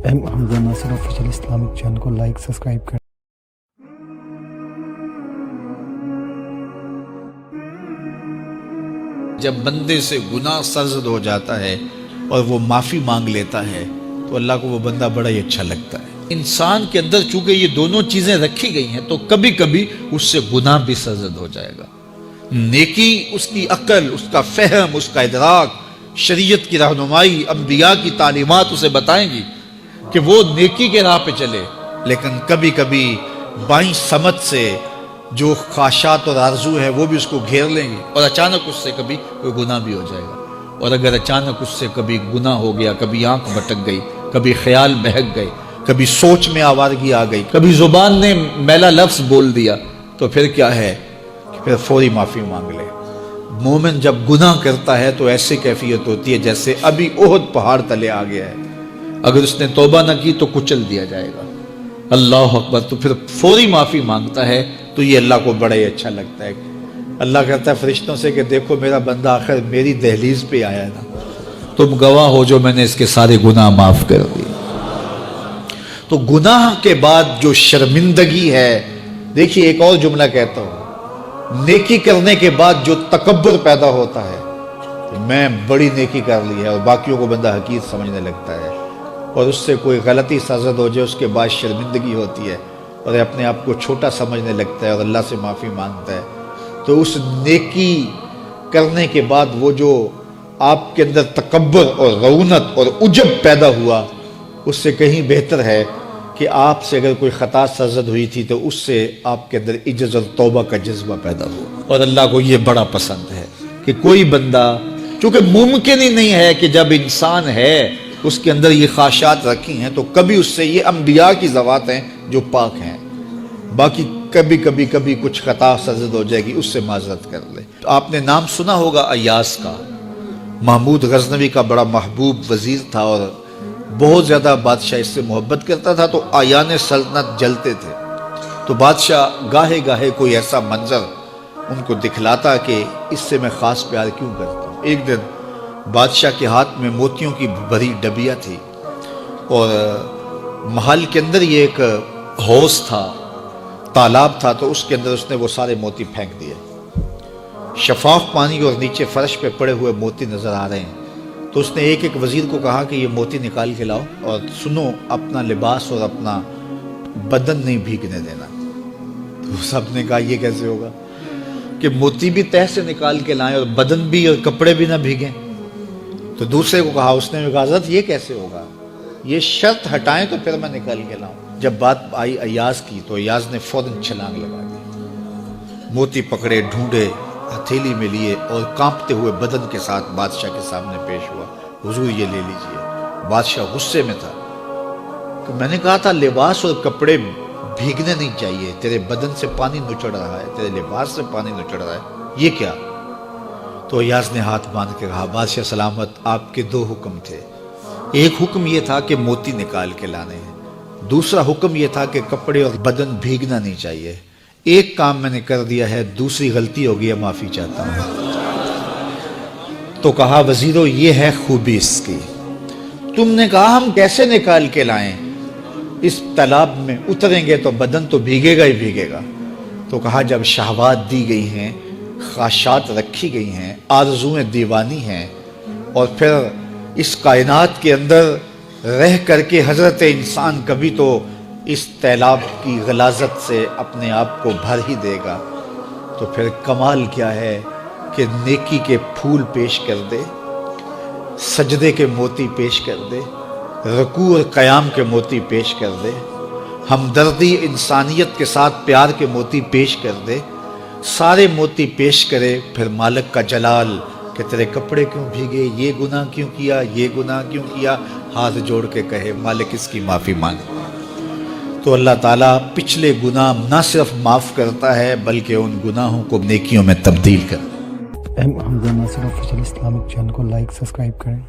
حمزہ ناصر official Islamic channel کو like subscribe کریں۔ جب بندے سے گناہ سرزد ہو جاتا ہے اور وہ معافی مانگ لیتا ہے تو اللہ کو وہ بندہ بڑا ہی اچھا لگتا ہے۔ انسان کے اندر چونکہ یہ دونوں چیزیں رکھی گئی ہیں تو کبھی کبھی اس سے گناہ بھی سرزد ہو جائے گا۔ نیکی اس کی عقل، اس کا فہم، اس کا ادراک، شریعت کی رہنمائی، انبیاء کی تعلیمات اسے بتائیں گی کہ وہ نیکی کے راہ پہ چلے، لیکن کبھی کبھی بائیں سمجھ سے جو خواہشات اور آرزو ہے وہ بھی اس کو گھیر لیں گی اور اچانک اس سے کبھی کوئی گناہ بھی ہو جائے گا۔ اور اگر اچانک اس سے کبھی گناہ ہو گیا، کبھی آنکھ بھٹک گئی، کبھی خیال بہک گئے، کبھی سوچ میں آوارگی آ گئی، کبھی زبان نے میلا لفظ بول دیا، تو پھر کیا ہے کہ پھر فوری معافی مانگ لے۔ مومن جب گناہ کرتا ہے تو ایسی کیفیت ہوتی ہے جیسے ابھی احد پہاڑ تلے آ گیا ہے، اگر اس نے توبہ نہ کی تو کچل دیا جائے گا۔ اللہ اکبر، تو پھر فوری معافی مانگتا ہے تو یہ اللہ کو بڑا ہی اچھا لگتا ہے۔ اللہ کہتا ہے فرشتوں سے کہ دیکھو میرا بندہ آخر میری دہلیز پہ آیا ہے نا، تم گواہ ہو جو میں نے اس کے سارے گناہ معاف کر دیے۔ تو گناہ کے بعد جو شرمندگی ہے، دیکھیے ایک اور جملہ کہتا ہوں، نیکی کرنے کے بعد جو تکبر پیدا ہوتا ہے کہ میں بڑی نیکی کر لی ہے اور باقیوں کو بندہ حقیر سمجھنے لگتا ہے، اور اس سے کوئی غلطی سرزد ہو جائے اس کے بعد شرمندگی ہوتی ہے اور اپنے آپ کو چھوٹا سمجھنے لگتا ہے اور اللہ سے معافی مانگتا ہے، تو اس نیکی کرنے کے بعد وہ جو آپ کے اندر تکبر اور رعونت اور عجب پیدا ہوا، اس سے کہیں بہتر ہے کہ آپ سے اگر کوئی خطا سرزد ہوئی تھی تو اس سے آپ کے اندر عجز اور توبہ کا جذبہ پیدا ہوا۔ اور اللہ کو یہ بڑا پسند ہے کہ کوئی بندہ، چونکہ ممکن ہی نہیں ہے کہ جب انسان ہے اس کے اندر یہ خواہشات رکھی ہیں تو کبھی اس سے، یہ انبیاء کی ذوات ہیں جو پاک ہیں، باقی کبھی کچھ خطا سرزد ہو جائے گی، اس سے معذرت کر لے۔ آپ نے نام سنا ہوگا ایاس کا، محمود غزنوی کا بڑا محبوب وزیر تھا اور بہت زیادہ بادشاہ اس سے محبت کرتا تھا، تو آیان سلطنت جلتے تھے، تو بادشاہ گاہے گاہے کوئی ایسا منظر ان کو دکھلاتا کہ اس سے میں خاص پیار کیوں کرتا ہوں۔ ایک دن بادشاہ کے ہاتھ میں موتیوں کی بھری ڈبیا تھی اور محل کے اندر یہ ایک حوض تھا، تالاب تھا، تو اس کے اندر اس نے وہ سارے موتی پھینک دیے۔ شفاف پانی اور نیچے فرش پہ پڑے ہوئے موتی نظر آ رہے ہیں، تو اس نے ایک ایک وزیر کو کہا کہ یہ موتی نکال کے لاؤ اور سنو اپنا لباس اور اپنا بدن نہیں بھیگنے دینا۔ تو سب نے کہا یہ کیسے ہوگا کہ موتی بھی تہ سے نکال کے لائیں اور بدن بھی اور کپڑے بھی نہ بھیگیں؟ تو دوسرے کو کہا، اس نے کہا حضرت یہ کیسے ہوگا، یہ شرط ہٹائیں تو پھر میں نکال کے لاؤں۔ جب بات آئی ایاز کی تو ایاز نے فوراً چھلانگ لگا دی، موتی پکڑے، ڈھونڈے، ہتھیلی میں لیے اور کانپتے ہوئے بدن کے ساتھ بادشاہ کے سامنے پیش ہوا، حضور یہ لے لیجئے۔ بادشاہ غصے میں تھا کہ میں نے کہا تھا لباس اور کپڑے بھیگنے نہیں چاہیے، تیرے بدن سے پانی نچڑ رہا ہے، تیرے لباس سے پانی نچڑ رہا ہے، یہ کیا؟ تو ایاز نے ہاتھ باندھ کے کہا، بادشاہ سلامت، آپ کے دو حکم تھے، ایک حکم یہ تھا کہ موتی نکال کے لانے ہیں، دوسرا حکم یہ تھا کہ کپڑے اور بدن بھیگنا نہیں چاہیے۔ ایک کام میں نے کر دیا ہے، دوسری غلطی ہو گئی ہے، معافی چاہتا ہوں۔ تو کہا وزیرو یہ ہے خوبی اس کی، تم نے کہا ہم کیسے نکال کے لائیں، اس تالاب میں اتریں گے تو بدن تو بھیگے گا ہی بھیگے گا۔ تو کہا جب شہوات دی گئی ہیں، خواہشات رکھی گئی ہیں، آرزویں دیوانی ہیں، اور پھر اس کائنات کے اندر رہ کر کے حضرت انسان کبھی تو اس تالاب کی غلاظت سے اپنے آپ کو بھر ہی دے گا، تو پھر کمال کیا ہے کہ نیکی کے پھول پیش کر دے، سجدے کے موتی پیش کر دے، رکوع اور قیام کے موتی پیش کر دے، ہمدردی انسانیت کے ساتھ پیار کے موتی پیش کر دے، سارے موتی پیش کرے، پھر مالک کا جلال کہ تیرے کپڑے کیوں بھیگے، یہ گناہ کیوں کیا، یہ گناہ کیوں کیا، ہاتھ جوڑ کے کہے مالک اس کی معافی مانگ، تو اللہ تعالیٰ پچھلے گناہ نہ صرف معاف کرتا ہے بلکہ ان گناہوں کو نیکیوں میں تبدیل کرتا ہے۔ حمزہ ناصر آفیشیل اسلامک چینل کو لائک سبسکرائب کریں۔